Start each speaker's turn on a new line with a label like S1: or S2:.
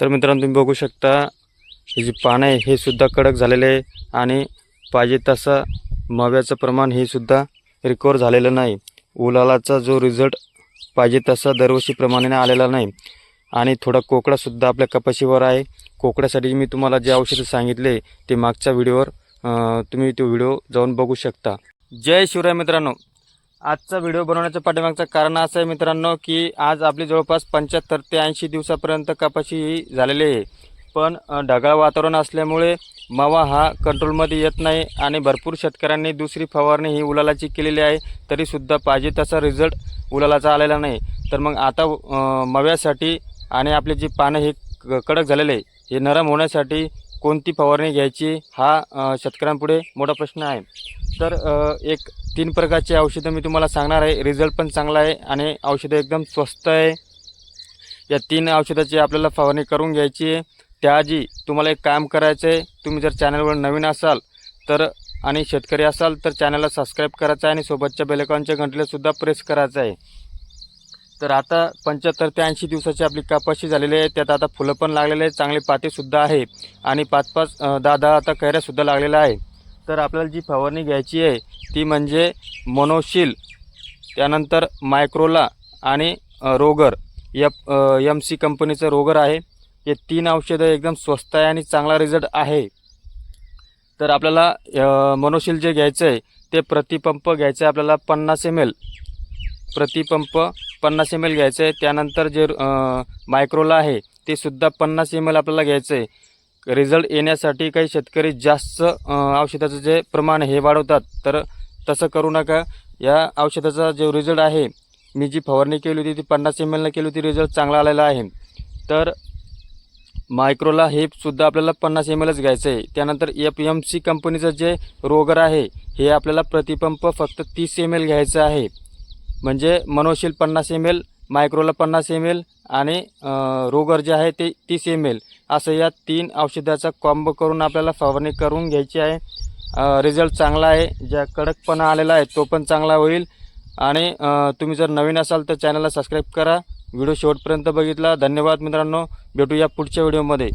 S1: तर मित्रांनो तुम्ही बघू शकता हे जे पान आहे हे सुद्धा कडक झालेले आहे आणि पाहिजे तसा माव्याचं प्रमाण हे सुद्धा रिकवर झालेलं नाही। उलालाचा जो रिझल्ट पाहिजे तसा दरवर्षीप्रमाणे आलेला नाही आणि थोडा कोकडा सुद्धा आपल्या कपाशीवर आहे। कोकड्यासाठी मी तुम्हाला जे औषध सांगितले ते मागच्या व्हिडिओवर तुम्ही तो व्हिडिओ जाऊन बघू शकता। जय शिवराय मित्रांनो, आजचा व्हिडिओ बनवण्याचं पाठीमागचं कारण असं आहे मित्रांनो की आज आपली जवळपास 75 ते 80 दिवसापर्यंत कपाशी ही झालेली आहे, पण ढगाळ वातावरण असल्यामुळे मावा हा कंट्रोलमध्ये येत नाही आणि भरपूर शेतकऱ्यांनी दुसरी फवारणी ही उलालाची केलेली आहे, तरीसुद्धा पाहिजे तसा रिझल्ट उलालाचा आलेला नाही। तर मग आता माव्यासाठी आणि आपले जी पानं हे कडक झालेले आहे हे नरम होण्यासाठी कोणती फवारणी घ्यायची हा शेतकऱ्यांपुढे मोठा प्रश्न आहे। तर एक 3 प्रकारचे औषधं मी तुम्हाला सांगणार आहे। रिझल्ट पण चांगला आहे आणि औषधं एकदम स्वस्त आहे। या 3 औषधाची आपल्याला फवारणी करून घ्यायची आहे। त्याआधी तुम्हाला एक काम करायचं आहे, तुम्ही जर चॅनलवर नवीन असाल तर आणि शेतकरी असाल तर चॅनलला सबस्क्राईब करायचं आहे आणि सोबतच्या बेल आयकॉनच्या घंटीला सुद्धा प्रेस करायचं आहे। तर आता 75 ते 80 दिवसाची आपली कपाशी झालेली आहे, त्यात आता फुलं पण लागलेले आहेत, चांगले पातेसुद्धा आहे आणि 5-5 10-10 आता कैऱ्यासुद्धा लागलेल्या आहे। तर आपल्याला जी फवारणी घ्यायची आहे ती म्हणजे मोनोशील, त्यानंतर मायक्रोला आणि रोगर MC कंपनीचं रोगर आहे। हे 3 औषधं एकदम स्वस्त आहे आणि चांगला रिझल्ट आहे। तर आपल्याला मोनोशील जे घ्यायचं आहे ते प्रतिपंप घ्यायचं आहे आपल्याला 50 ml, प्रतिपंप 50 ml घ्यायचं आहे। त्यानंतर जे मायक्रोला आहे ते सुद्धा 50 ml आपल्याला घ्यायचं आहे। रिझल्ट येण्यासाठी काही शेतकरी जास्त औषधाचं जे प्रमाण हे वाढवतात, तर तसं करू नका। या औषधाचा जो रिझल्ट आहे, मी जी फवारणी केली होती ती 50 ml केली होती, रिझल्ट चांगला आलेला आहे। तर मायक्रोला हे सुद्धा आपल्याला 50 mlच घ्यायचं आहे। त्यानंतर MC कंपनीचं जे रोगर आहे हे आपल्याला प्रतिपंप फक्त 30 ml घ्यायचं आहे। म्हणजे मोनोशील 50 ml, मायक्रोला 50 ml आणि रोगर जे आहे ते 30 ml, असं या 3 औषधाचा कॉम्बो करून आपल्याला फवारणी करून घ्यायची आहे। रिझल्ट चांगला आहे, ज्या कडकपणा आलेला आहे तो पण चांगला होईल। आणि तुम्ही जर नवीन असाल तर चॅनलला सबस्क्राईब करा। व्हिडिओ शेवटपर्यंत बघितला, धन्यवाद मित्रांनो। भेटूया पुढच्या व्हिडिओमध्ये।